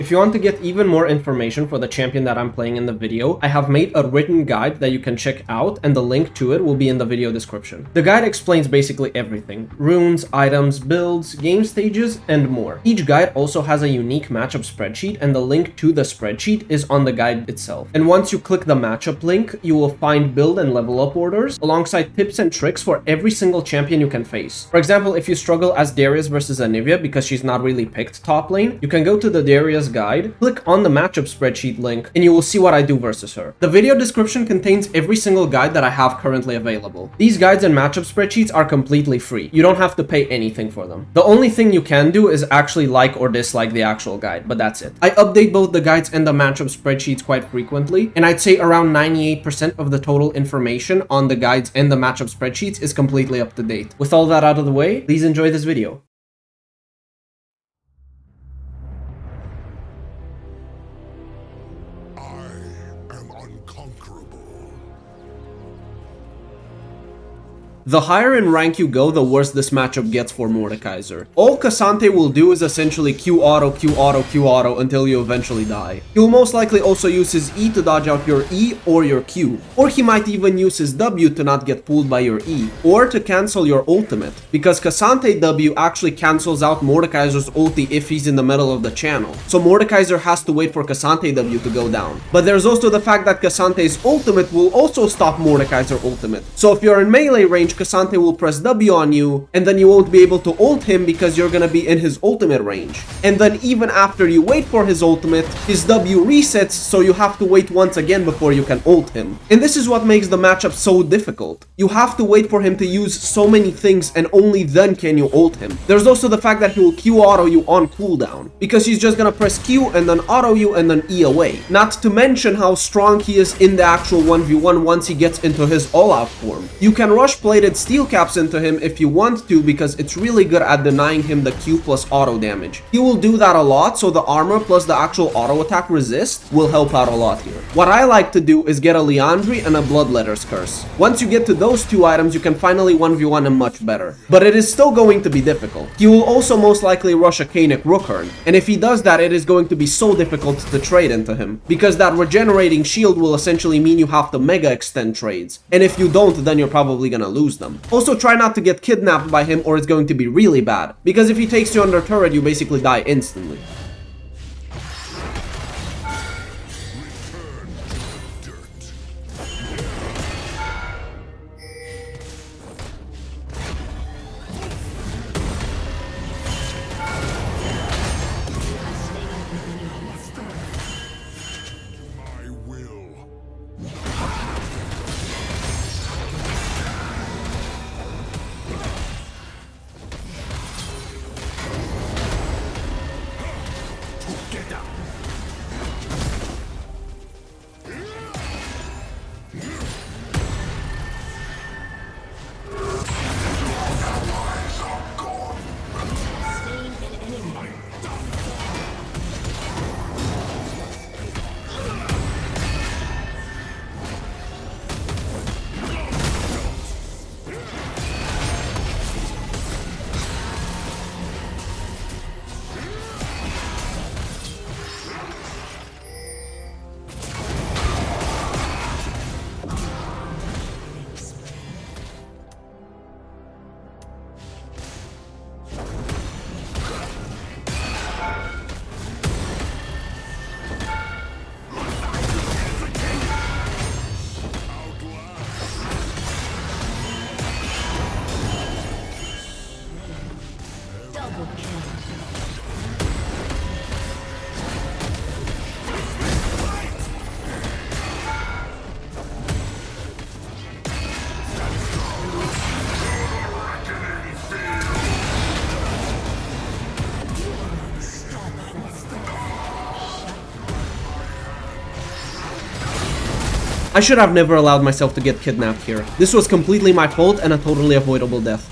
If you want to get even more information for the champion that I'm playing in the video, I have made a written guide that you can check out, and the link to it will be in the video description. The guide explains basically everything: runes, items, builds, game stages, and more. Each guide also has a unique matchup spreadsheet, and the link to the spreadsheet is on the guide itself. And once you click the matchup link, you will find build and level up orders, alongside tips and tricks for every single champion you can face. For example, if you struggle as Darius versus Anivia because she's not really picked top lane, you can go to the Darius guide, click on the matchup spreadsheet link, and you will see what I do versus her. The video description contains every single guide that I have currently available. These guides and matchup spreadsheets are completely free. You don't have to pay anything for them. The only thing you can do is actually like or dislike the actual guide, but that's it. I update both the guides and the matchup spreadsheets quite frequently, and I'd say around 98% of the total information on the guides and the matchup spreadsheets is completely up to date. With all that out of the way, please enjoy this video. The higher in rank you go, the worse this matchup gets for Mordekaiser. All K'Sante will do is essentially Q auto, Q auto, Q auto until you eventually die. He will most likely also use his E to dodge out your E or your Q. Or he might even use his W to not get pulled by your E. Or to cancel your ultimate, because K'Sante W actually cancels out Mordekaiser's ulti if he's in the middle of the channel. So Mordekaiser has to wait for K'Sante W to go down. But there's also the fact that K'Sante's ultimate will also stop Mordekaiser ultimate. So if you're in melee range, K'Sante will press W on you, and then you won't be able to ult him because you're gonna be in his ultimate range. And then even after you wait for his ultimate, his W resets, so you have to wait once again before you can ult him. And this is what makes the matchup so difficult. You have to wait for him to use so many things, and only then can you ult him. There's also the fact that he will Q auto you on cooldown, because he's just gonna press Q and then auto you and then E away. Not to mention how strong he is in the actual 1v1 once he gets into his all-out form. You can rush plated steel caps into him if you want to, because it's really good at denying him the Q plus auto damage. He will do that a lot, so the armor plus the actual auto attack resist will help out a lot here. What I like to do is get a Liandry and a Bloodletter's Curse. Once you get to those two items, you can finally 1v1 him much better. But it is still going to be difficult. He will also most likely rush a Kaenic Rookhorn, and if he does that, it is going to be so difficult to trade into him, because that regenerating shield will essentially mean you have to mega extend trades, and if you don't, then you're probably gonna lose them. Also, try not to get kidnapped by him, or it's going to be really bad, because if he takes you under turret, you basically die instantly. I should have never allowed myself to get kidnapped here. This was completely my fault and a totally avoidable death.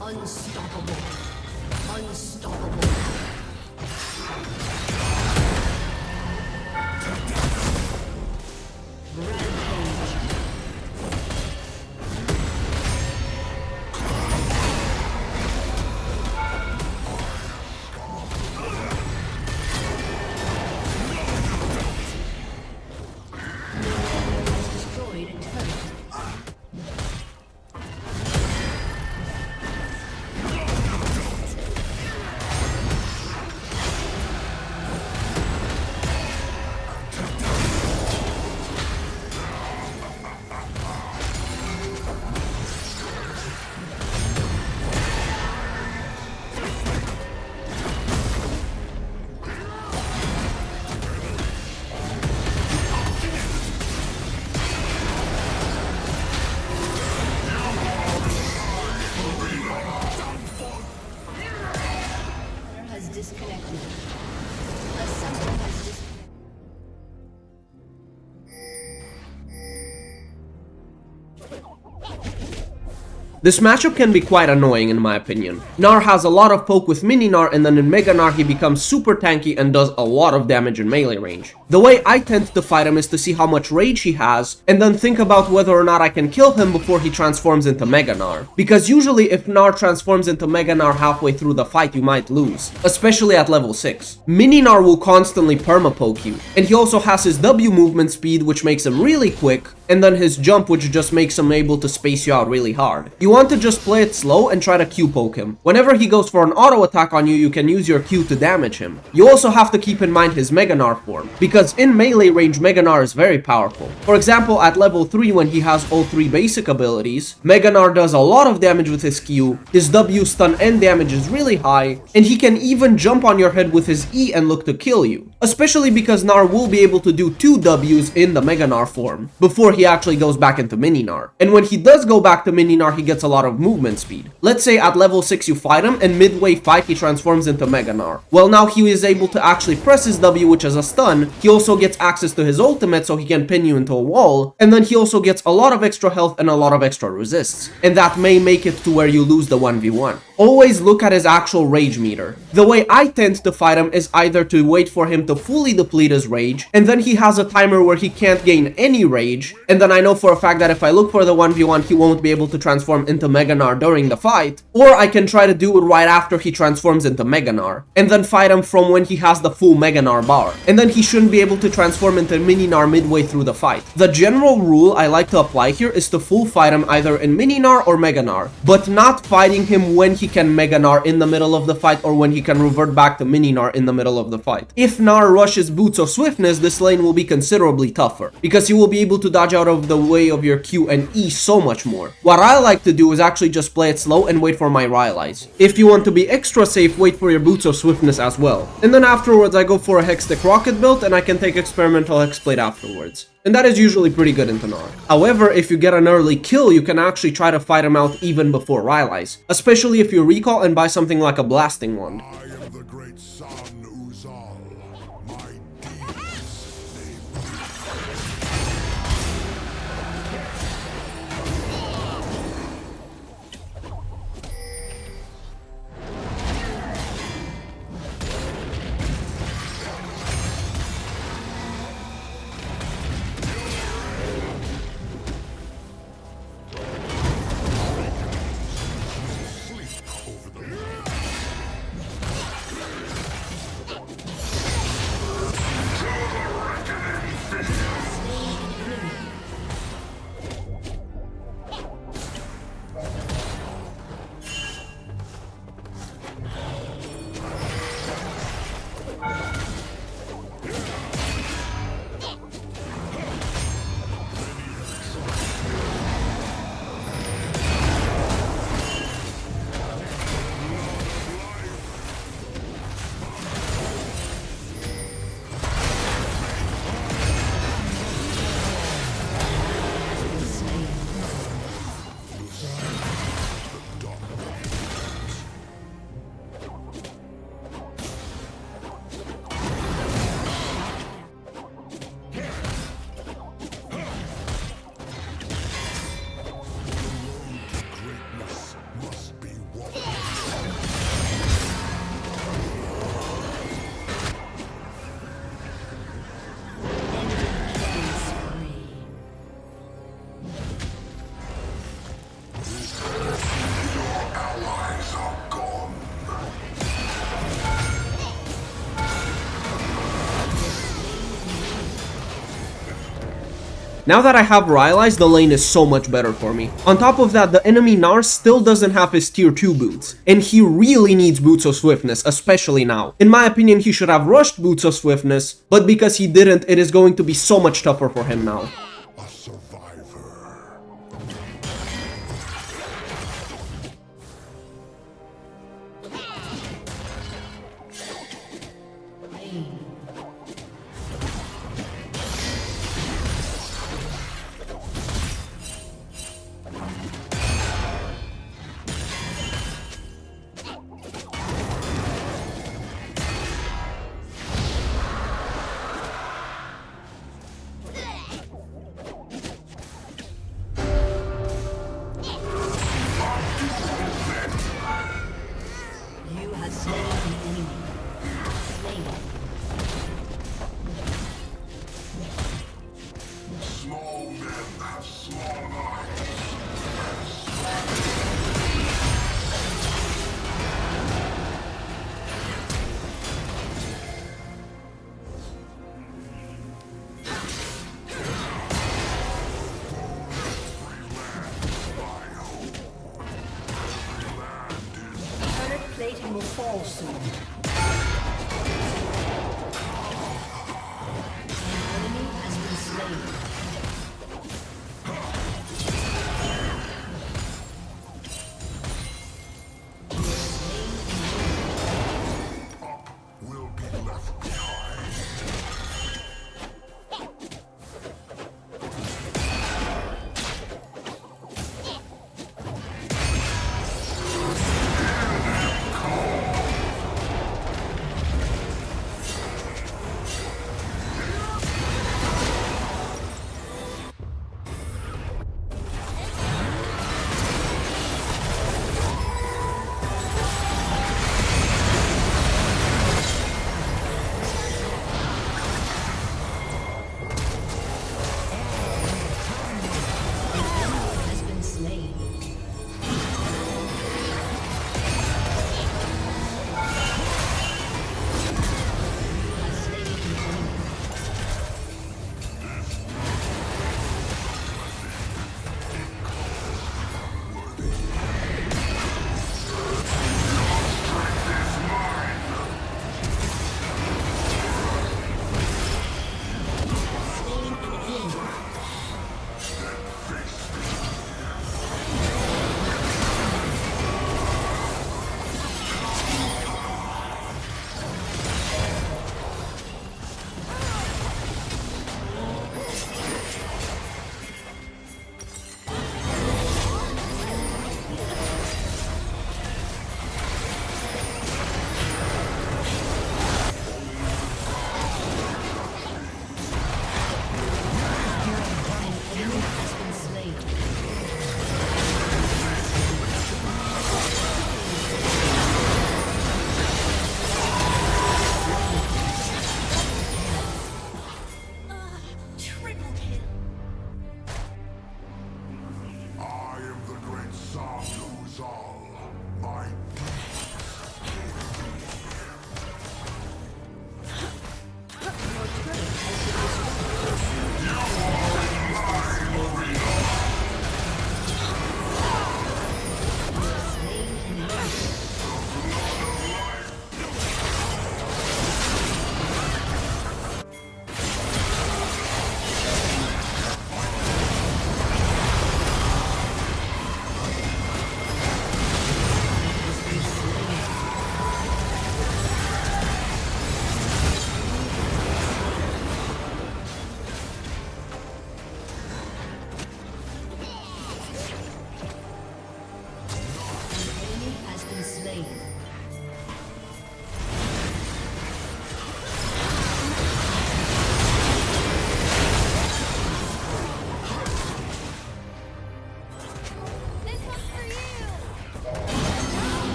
Unstoppable. Unstoppable. This matchup can be quite annoying in my opinion. Gnar has a lot of poke with mini Gnar, and then in Mega Gnar he becomes super tanky and does a lot of damage in melee range. The way I tend to fight him is to see how much rage he has, and then think about whether or not I can kill him before he transforms into Mega Gnar. Because usually if Gnar transforms into Mega Gnar halfway through the fight, you might lose, especially at level 6. Mini Gnar will constantly perma-poke you, and he also has his W movement speed, which makes him really quick, and then his jump, which just makes him able to space you out really hard. You want to just play it slow and try to Q poke him. Whenever he goes for an auto attack on you, you can use your Q to damage him. You also have to keep in mind his Mega Gnar form, because in melee range Mega Gnar is very powerful. For example, at level 3 when he has all 3 basic abilities, Mega Gnar does a lot of damage with his Q, his W stun and damage is really high, and he can even jump on your head with his E and look to kill you. Especially because Gnar will be able to do 2 Ws in the Mega Gnar form, before he actually goes back into Mini Gnar. And when he does go back to Mini Gnar, he gets a lot of movement speed. Let's say at level 6 you fight him, and midway fight he transforms into Mega Gnar. Well, now he is able to actually press his W, which is a stun. He also gets access to his ultimate, so he can pin you into a wall, and then he also gets a lot of extra health and a lot of extra resists. And that may make it to where you lose the 1v1. Always look at his actual rage meter. The way I tend to fight him is either to wait for him to fully deplete his rage, and then he has a timer where he can't gain any rage, and then I know for a fact that if I look for the 1v1, he won't be able to transform into Mega Gnar during the fight, or I can try to do it right after he transforms into Mega Gnar, and then fight him from when he has the full Mega Gnar bar, and then he shouldn't be able to transform into Mini Gnar midway through the fight. The general rule I like to apply here is to full fight him either in Mini Gnar or Mega Gnar, but not fighting him when he can Mega Gnar in the middle of the fight or when he can revert back to Mini Gnar in the middle of the fight. If Gnar rushes Boots of Swiftness, this lane will be considerably tougher, because he will be able to dodge out of the way of your Q and E so much more. What I like to do is actually just play it slow and wait for my Rylai's. If you want to be extra safe, wait for your Boots of Swiftness as well. And then afterwards I go for a Hextech Rocket build, and I can take Experimental Hexblade afterwards. And that is usually pretty good into Gnar. However, if you get an early kill, you can actually try to fight him out even before Rylai's, especially if you recall and buy something like a Blasting Wand. I am the great Sun Uzal. My Now that I have Rylai's, the lane is so much better for me. On top of that, the enemy Gnar still doesn't have his tier 2 boots, and he really needs Boots of Swiftness, especially now. In my opinion, he should have rushed Boots of Swiftness, but because he didn't, it is going to be so much tougher for him now. a survivor.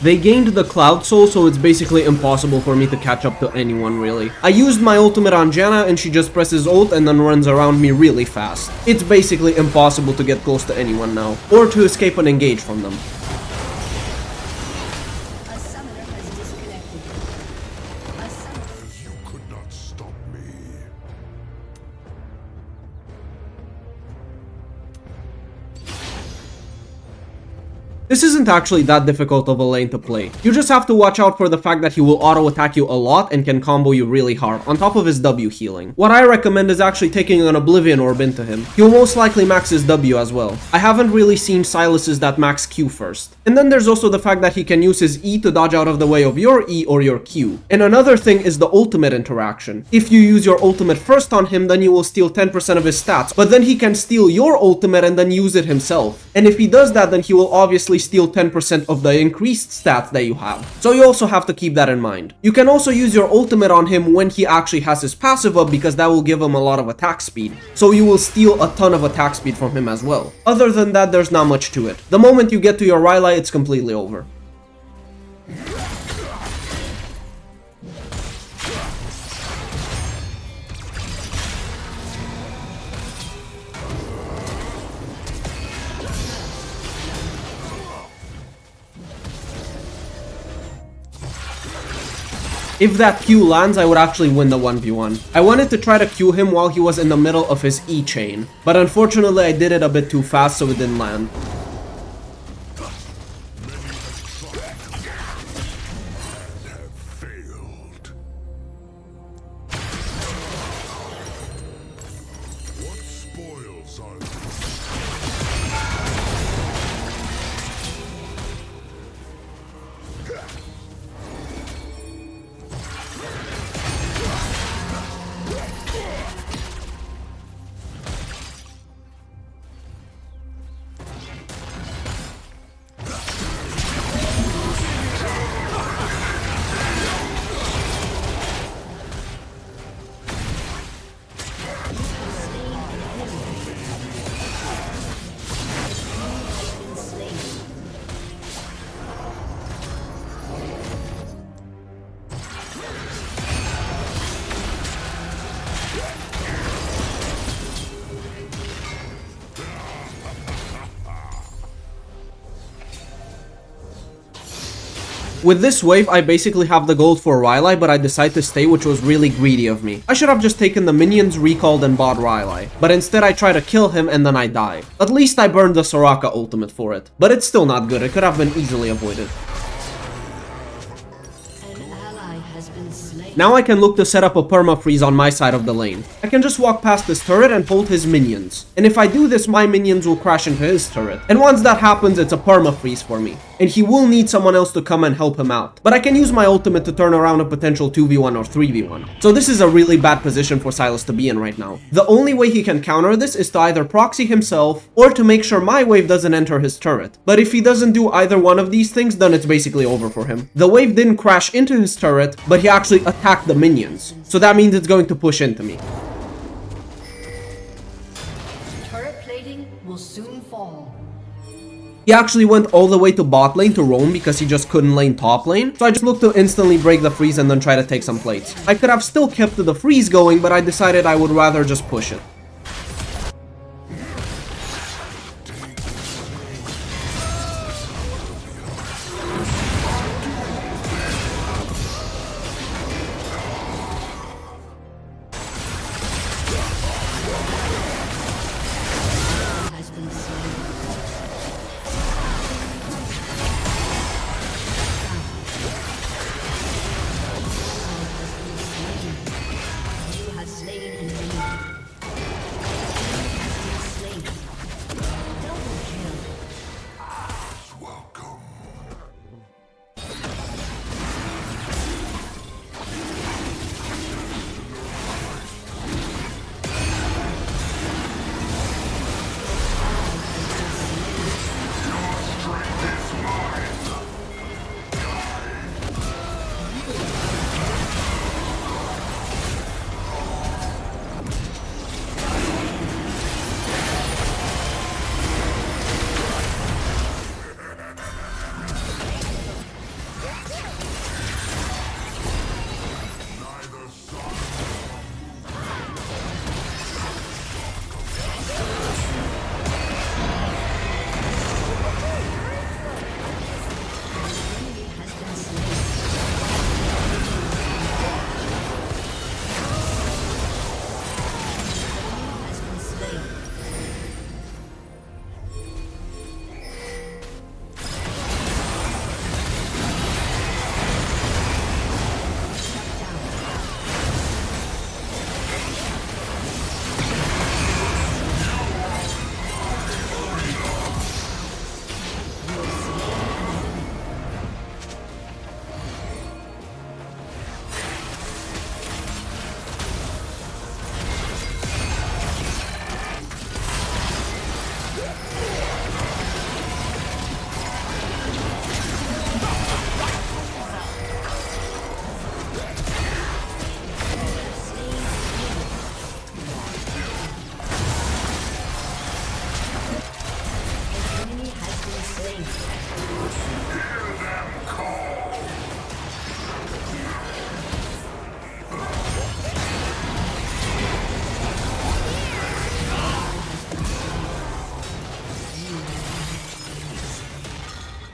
They gained the Cloud Soul, so it's basically impossible for me to catch up to anyone, really. I used my ultimate on Janna, and she just presses ult and then runs around me really fast. It's basically impossible to get close to anyone now, or to escape and engage from them. You could not stop me. This isn't actually that difficult of a lane to play. You just have to watch out for the fact that he will auto-attack you a lot and can combo you really hard, on top of his W healing. What I recommend is actually taking an Oblivion Orb into him. He'll most likely max his W as well. I haven't really seen Sylas's that max Q first. And then there's also the fact that he can use his E to dodge out of the way of your E or your Q. And another thing is the ultimate interaction. If you use your ultimate first on him, then you will steal 10% of his stats, but then he can steal your ultimate and then use it himself. And if he does that, then he will obviously steal 10% of the increased stats that you have. So you also have to keep that in mind. You can also use your ultimate on him when he actually has his passive up, because that will give him a lot of attack speed. So you will steal a ton of attack speed from him as well. Other than that, there's not much to it. The moment you get to your Rylai, it's completely over. If that Q lands, I would actually win the 1v1. I wanted to try to Q him while he was in the middle of his E chain, but unfortunately I did it a bit too fast, so it didn't land. With this wave, I basically have the gold for Rylai, but I decide to stay, which was really greedy of me. I should have just taken the minions, recalled, and bought Rylai. But instead, I try to kill him, and then I die. At least I burned the Soraka ultimate for it. But it's still not good, it could have been easily avoided. Now I can look to set up a perma-freeze on my side of the lane. I can just walk past this turret and hold his minions. And if I do this, my minions will crash into his turret. And once that happens, it's a perma-freeze for me. And he will need someone else to come and help him out. But I can use my ultimate to turn around a potential 2v1 or 3v1. So this is a really bad position for Sylas to be in right now. The only way he can counter this is to either proxy himself or to make sure my wave doesn't enter his turret. But if he doesn't do either one of these things, then it's basically over for him. The wave didn't crash into his turret, but he actually attacked the minions. So that means it's going to push into me. Turret plating will soon fall. He actually went all the way to bot lane to roam because he just couldn't lane top lane. So I just looked to instantly break the freeze and then try to take some plates. I could have still kept the freeze going, but I decided I would rather just push it.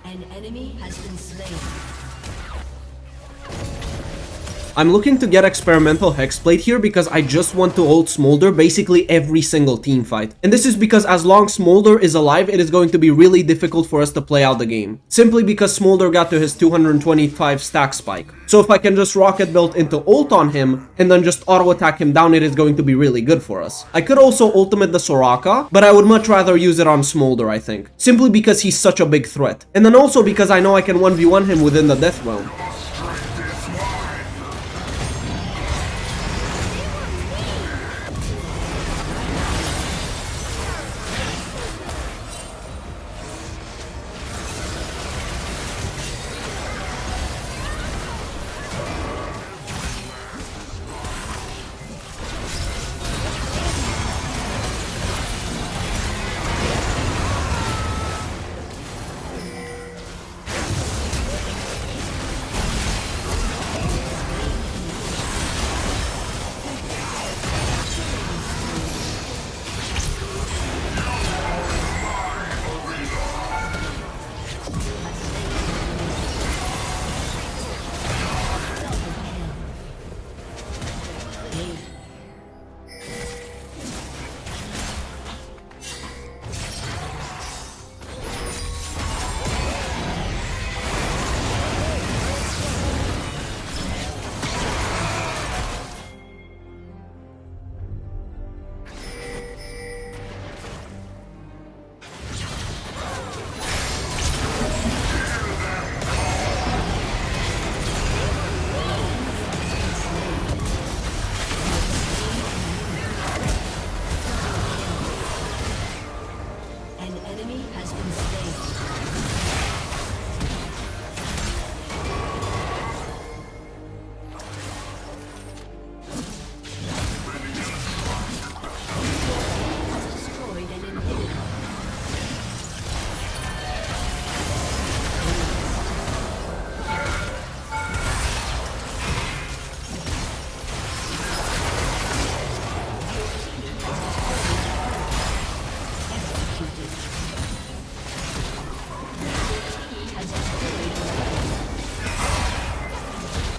An enemy has been slain. I'm looking to get experimental hexblade here because I just want to ult Smolder basically every single team fight. And this is because as long as Smolder is alive, it is going to be really difficult for us to play out the game. Simply because Smolder got to his 225 stack spike. So if I can just rocket belt into ult on him and then just auto attack him down, it is going to be really good for us. I could also ultimate the Soraka, but I would much rather use it on Smolder, I think. Simply because he's such a big threat. And then also because I know I can 1v1 him within the death realm.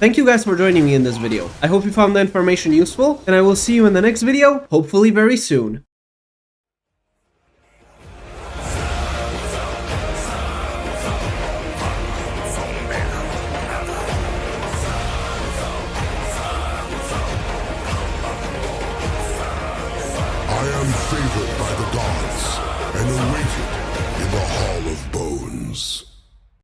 Thank you guys for joining me in this video. I hope you found the information useful, and I will see you in the next video, hopefully very soon.